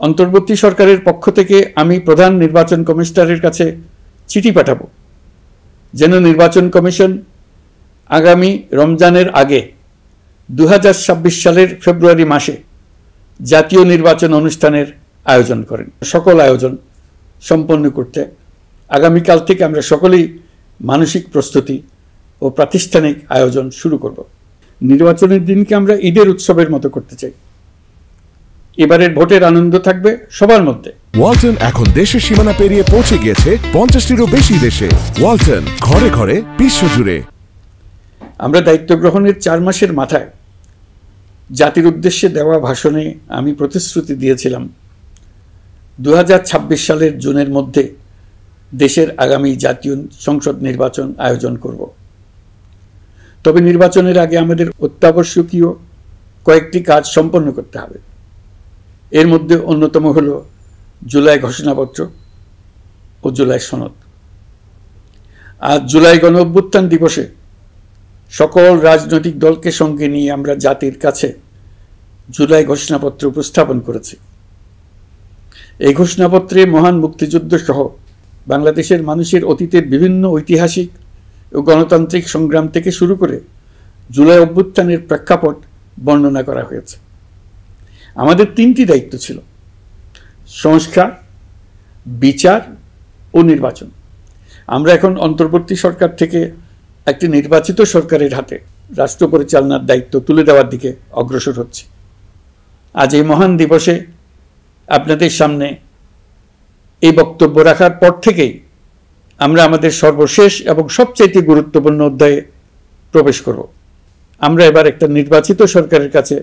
অন্তর্বর্তী সরকারের পক্ষ থেকে আমি প্রধান নির্বাচন কমিশনারের কাছে চিঠি পাঠাবো যেন নির্বাচন কমিশন আগামী রমজানের আগে 2026 সালের ফেব্রুয়ারি মাসে জাতীয় নির্বাচন অনুষ্ঠানের আয়োজন করেন। সকল আয়োজন সম্পন্ন করতে আগামীকাল থেকে আমরা সকলেই মানসিক প্রস্তুতি ও প্রাতিষ্ঠানিক আয়োজন শুরু করব। নির্বাচনের দিনকে আমরা ঈদের উৎসবের মতো করতে চাই। এবারের ভোটের আনন্দ থাকবে সবার মধ্যে। ওয়ালটন এখন দেশের সীমানা পেরিয়ে পৌঁছে গিয়েছে 50টিরও বেশি দেশে। ওয়ালটন, ঘরে ঘরে, বিশ্বজুড়ে। আমরা দায়িত্ব গ্রহণের 4 মাসের মাথায় জাতির উদ্দেশ্যে দেওয়া ভাষণে আমি প্রতিশ্রুতি দিয়েছিলাম 2026 সালের জুনের মধ্যে দেশের আগামী জাতীয় সংসদ নির্বাচন আয়োজন করব। তবে নির্বাচনের আগে আমাদের অত্যাবশ্যকীয় কয়েকটি কাজ সম্পন্ন করতে হবে। এর মধ্যে অন্যতম হল জুলাই ঘোষণাপত্র ও জুলাই সনদ। আজ জুলাই গণ অভ্যুত্থান দিবসে সকল রাজনৈতিক দলকে সঙ্গে নিয়ে আমরা জাতির কাছে জুলাই ঘোষণাপত্র উপস্থাপন করেছি। এই ঘোষণাপত্রে মহান মুক্তিযুদ্ধ সহ বাংলাদেশের মানুষের অতীতের বিভিন্ন ঐতিহাসিক ও গণতান্ত্রিক সংগ্রাম থেকে শুরু করে জুলাই অভ্যুত্থানের প্রেক্ষাপট বর্ণনা করা হয়েছে। আমাদের 3টি দায়িত্ব ছিল: সংস্কার, বিচার ও নির্বাচন। আমরা এখন অন্তর্বর্তী সরকার থেকে একটি নির্বাচিত সরকারের হাতে রাষ্ট্র পরিচালনার দায়িত্ব তুলে দেওয়ার দিকে অগ্রসর হচ্ছে। আজ এই মহান দিবসে আপনাদের সামনে এই বক্তব্য রাখার পর থেকেই আমরা আমাদের সর্বশেষ এবং সবচাইতে গুরুত্বপূর্ণ অধ্যায়ে প্রবেশ করব। আমরা এবার একটা নির্বাচিত সরকারের কাছে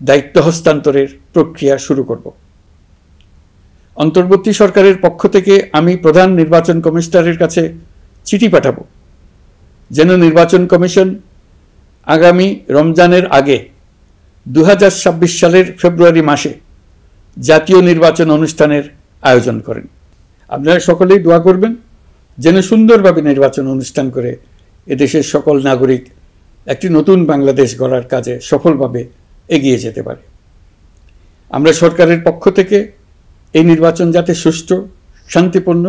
দায়িত্ব হস্তান্তরের প্রক্রিয়া শুরু করব। অন্তর্বর্তী সরকারের পক্ষ থেকে আমি প্রধান নির্বাচন কমিশনারের কাছে চিঠি পাঠাবো যেন নির্বাচন কমিশন আগামী রমজানের আগে 2026 সালের ফেব্রুয়ারি মাসে জাতীয় নির্বাচন অনুষ্ঠানের আয়োজন করেন। আপনারা সকলেই দোয়া করবেন যেন সুন্দরভাবে নির্বাচন অনুষ্ঠান করে এদেশের সকল নাগরিক একটি নতুন বাংলাদেশ গড়ার কাজে সফলভাবে এগিয়ে যেতে পারে। আমরা সরকারের পক্ষ থেকে এই নির্বাচন যাতে সুষ্ঠু, শান্তিপূর্ণ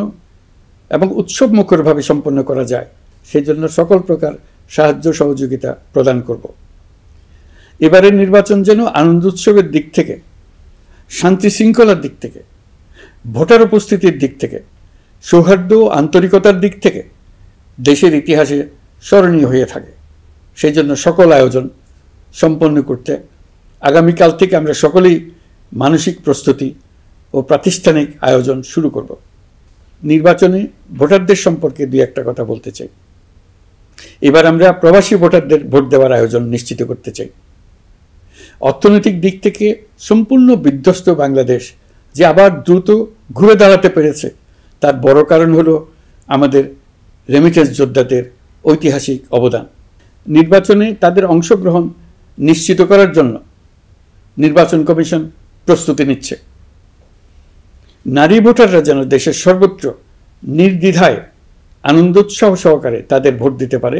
এবং উৎসবমুখরভাবে সম্পন্ন করা যায় সেজন্য সকল প্রকার সাহায্য সহযোগিতা প্রদান করব। এবারের নির্বাচন যেন আনন্দ উৎসবের দিক থেকে, শান্তি শৃঙ্খলার দিক থেকে, ভোটার উপস্থিতির দিক থেকে, সৌহার্দ্য ও আন্তরিকতার দিক থেকে দেশের ইতিহাসে স্মরণীয় হয়ে থাকে। সেই জন্য সকল আয়োজন সম্পন্ন করতে আগামীকাল থেকে আমরা সকলেই মানসিক প্রস্তুতি ও প্রাতিষ্ঠানিক আয়োজন শুরু করব। নির্বাচনে ভোটারদের সম্পর্কে 2-1 কথা বলতে চাই। এবার আমরা প্রবাসী ভোটারদের ভোট দেওয়ার আয়োজন নিশ্চিত করতে চাই। অর্থনৈতিক দিক থেকে সম্পূর্ণ বিধ্বস্ত বাংলাদেশ যে আবার দ্রুত ঘুরে দাঁড়াতে পেরেছে তার বড় কারণ হলো আমাদের রেমিটেন্স যোদ্ধাদের ঐতিহাসিক অবদান। নির্বাচনে তাদের অংশগ্রহণ নিশ্চিত করার জন্য নির্বাচন কমিশন প্রস্তুতি নিচ্ছে। নারী ভোটাররা যেন দেশের সর্বত্র নির্দ্বিধায় আনন্দোৎসব সহকারে তাদের ভোট দিতে পারে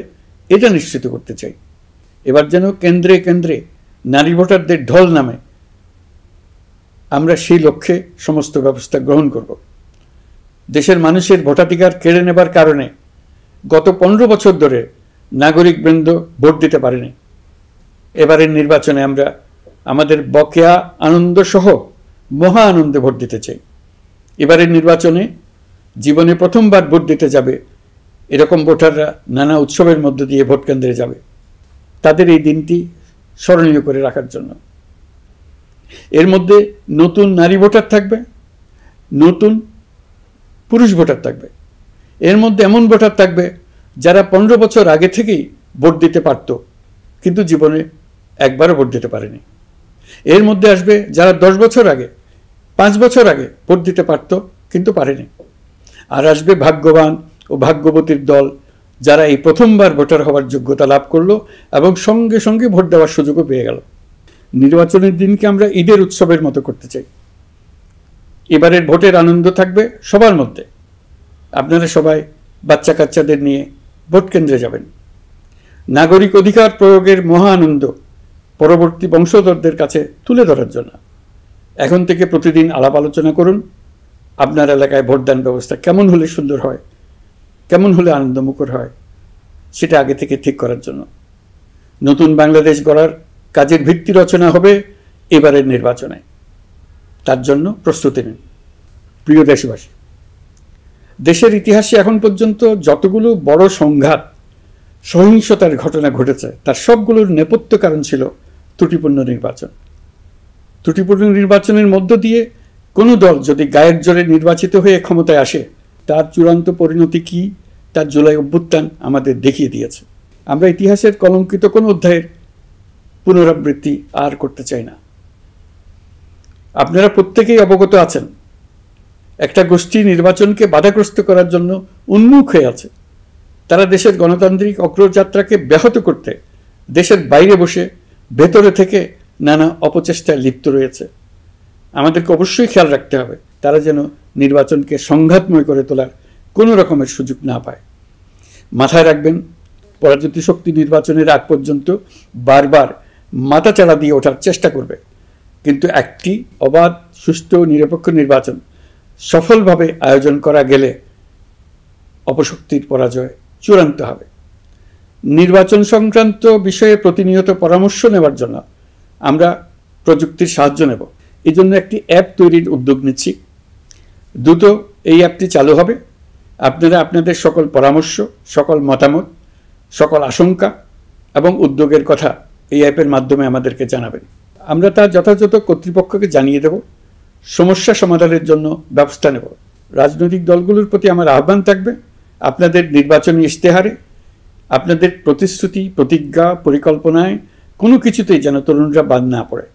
এটা নিশ্চিত করতে চাই। এবার যেন কেন্দ্রে কেন্দ্রে নারী ভোটারদের ঢল নামে, আমরা সেই লক্ষ্যে সমস্ত ব্যবস্থা গ্রহণ করব। দেশের মানুষের ভোটাধিকার কেড়ে নেবার কারণে গত 15 বছর ধরে নাগরিকবৃন্দ ভোট দিতে পারেনি। এবারের নির্বাচনে আমরা আমাদের বকেয়া আনন্দ সহ মহা আনন্দে ভোট দিতে চাই। এবারের নির্বাচনে জীবনে প্রথমবার ভোট দিতে যাবে এরকম ভোটাররা নানা উৎসবের মধ্য দিয়ে ভোট কেন্দ্রে যাবে, তাদের এই দিনটি স্মরণীয় করে রাখার জন্য। এর মধ্যে নতুন নারী ভোটার থাকবে, নতুন পুরুষ ভোটার থাকবে। এর মধ্যে এমন ভোটার থাকবে যারা 15 বছর আগে থেকেই ভোট দিতে পারত কিন্তু জীবনে একবারও ভোট দিতে পারেনি। এর মধ্যে আসবে যারা 10 বছর আগে, 5 বছর আগে ভোট দিতে পারত কিন্তু পারেনি। আর আসবে ভাগ্যবান ও ভাগ্যবতীর দল যারা এই প্রথমবার ভোটার হওয়ার যোগ্যতা লাভ করলো এবং সঙ্গে সঙ্গে ভোট দেওয়ার সুযোগও পেয়ে গেল। নির্বাচনের দিনকে আমরা ঈদের উৎসবের মতো করতে চাই। এবারের ভোটের আনন্দ থাকবে সবার মধ্যে। আপনারা সবাই বাচ্চা কাচ্চাদের নিয়ে ভোট কেন্দ্রে যাবেন। নাগরিক অধিকার প্রয়োগের মহা আনন্দ পরবর্তী বংশধরদের কাছে তুলে ধরার জন্য এখন থেকে প্রতিদিন আলাপ আলোচনা করুন আপনার এলাকায় ভোটদান ব্যবস্থা কেমন হলে সুন্দর হয়, কেমন হলে আনন্দমুখর হয়, সেটা আগে থেকে ঠিক করার জন্য। নতুন বাংলাদেশ গড়ার কাজের ভিত্তি রচনা হবে এবারের নির্বাচনে। তার জন্য প্রস্তুতি নিন। প্রিয় দেশবাসী, দেশের ইতিহাসে এখন পর্যন্ত যতগুলো বড় সংঘাত, সহিংসতার ঘটনা ঘটেছে তার সবগুলোর নেপথ্য কারণ ছিল ত্রুটিপূর্ণ নির্বাচন। ত্রুটিপূর্ণ নির্বাচনের মধ্য দিয়ে কোনো দল যদি গায়ের জোরে নির্বাচিত হয়ে ক্ষমতায় আসে, তার চূড়ান্ত পরিণতি কি তার জুলাই অভ্যুত্থান আমাদের দেখিয়ে দিয়েছে। আমরা ইতিহাসের কলঙ্কিত কোনো অধ্যায়ের পুনরাবৃত্তি আর করতে চাই না। আপনারা প্রত্যেকেই অবগত আছেন, একটা গোষ্ঠী নির্বাচনকে বাধাগ্রস্ত করার জন্য উন্মুখ হয়ে আছে। তারা দেশের গণতান্ত্রিক অগ্রযাত্রাকে ব্যাহত করতে দেশের বাইরে বসে ভেতরে থেকে নানা অপচেষ্টায় লিপ্ত রয়েছে। আমাদেরকে অবশ্যই খেয়াল রাখতে হবে তারা যেন নির্বাচনকে সংঘাতময় করে তোলার কোনো রকমের সুযোগ না পায়। মাথায় রাখবেন, পরাজিত শক্তি নির্বাচনের আগ পর্যন্ত বারবার মাথাচাড়া দিয়ে ওঠার চেষ্টা করবে, কিন্তু একটি অবাধ, সুষ্ঠু, নিরপেক্ষ নির্বাচন সফলভাবে আয়োজন করা গেলে অপশক্তির পরাজয় চূড়ান্ত হবে। নির্বাচন সংক্রান্ত বিষয়ে প্রতিনিয়ত পরামর্শ নেওয়ার জন্য আমরা প্রযুক্তির সাহায্য নেব। এই জন্য একটি অ্যাপ তৈরির উদ্যোগ নিচ্ছি। দ্রুত এই অ্যাপটি চালু হবে। আপনারা আপনাদের সকল পরামর্শ, সকল মতামত, সকল আশঙ্কা এবং উদ্যোগের কথা এই অ্যাপের মাধ্যমে আমাদেরকে জানাবেন। আমরা তা যথাযথ কর্তৃপক্ষকে জানিয়ে দেব, সমস্যা সমাধানের জন্য ব্যবস্থা নেব। রাজনৈতিক দলগুলোর প্রতি আমার আহ্বান থাকবে, আপনাদের নির্বাচনী ইশতেহারে, আপনাদের প্রতিশ্রুতি, প্রতিজ্ঞা, পরিকল্পনায় কোনো কিছুতেই যেন তরুণরা বাদ না পড়ে,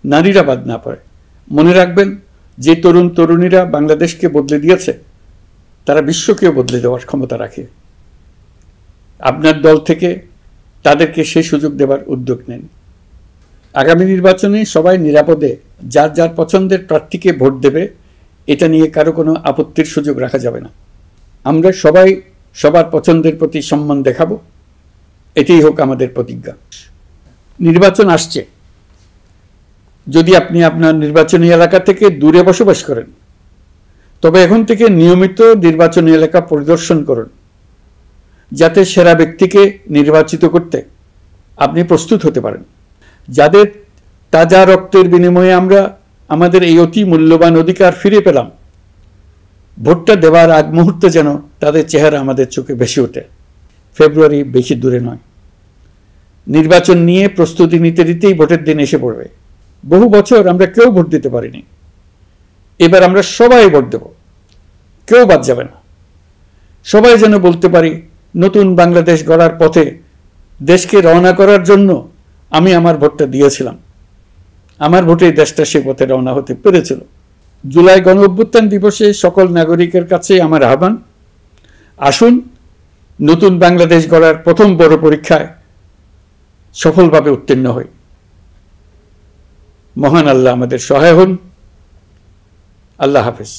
নারীরা বাদ না পড়ে। মনে রাখবেন, যে তরুণ তরুণীরা বাংলাদেশকে বদলে দিয়েছে তারা বিশ্বকেও বদলে দেওয়ার ক্ষমতা রাখে। আপনার দল থেকে তাদেরকে সেই সুযোগ দেওয়ার উদ্যোগ নেন। আগামী নির্বাচনে সবাই নিরাপদে যার যার পছন্দের প্রার্থীকে ভোট দেবে, এটা নিয়ে কারো কোনো আপত্তির সুযোগ রাখা যাবে না। আমরা সবাই সবার পছন্দের প্রতি সম্মান দেখাবো, এটাই হোক আমাদের প্রতিজ্ঞা। নির্বাচন আসছে। যদি আপনি আপনার নির্বাচনী এলাকা থেকে দূরে বসবাস করেন, তবে এখন থেকে নিয়মিত নির্বাচনী এলাকা পরিদর্শন করুন, যাতে সেরা ব্যক্তিকে নির্বাচিত করতে আপনি প্রস্তুত হতে পারেন। যাদের তাজা রক্তের বিনিময়ে আমরা আমাদের এই অতি মূল্যবান অধিকার ফিরে পেলাম, ভোটটা দেওয়ার আগ মুহূর্তে যেন তাদের চেহারা আমাদের চোখে ভেসে ওঠে। ফেব্রুয়ারি বেশি দূরে নয়। নির্বাচন নিয়ে প্রস্তুতি নিতে নিতেই ভোটের দিন এসে পড়বে। বহু বছর আমরা কেউ ভোট দিতে পারিনি। এবার আমরা সবাই ভোট দেব, কেউ বাদ যাবে না। সবাই যেন বলতে পারি, নতুন বাংলাদেশ গড়ার পথে দেশকে রওনা করার জন্য আমি আমার ভোটটা দিয়েছিলাম। আমার ভোটে দেশটা সে পথে রওনা হতে পেরেছিল। জুলাই গণ অভ্যুত্থান দিবসে সকল নাগরিকের কাছে আমার আহ্বান, আসুন নতুন বাংলাদেশ গড়ার প্রথম বড় পরীক্ষায় সফলভাবে উত্তীর্ণ হই। মহান আল্লাহ আমাদের সহায় হন। আল্লাহ হাফেজ।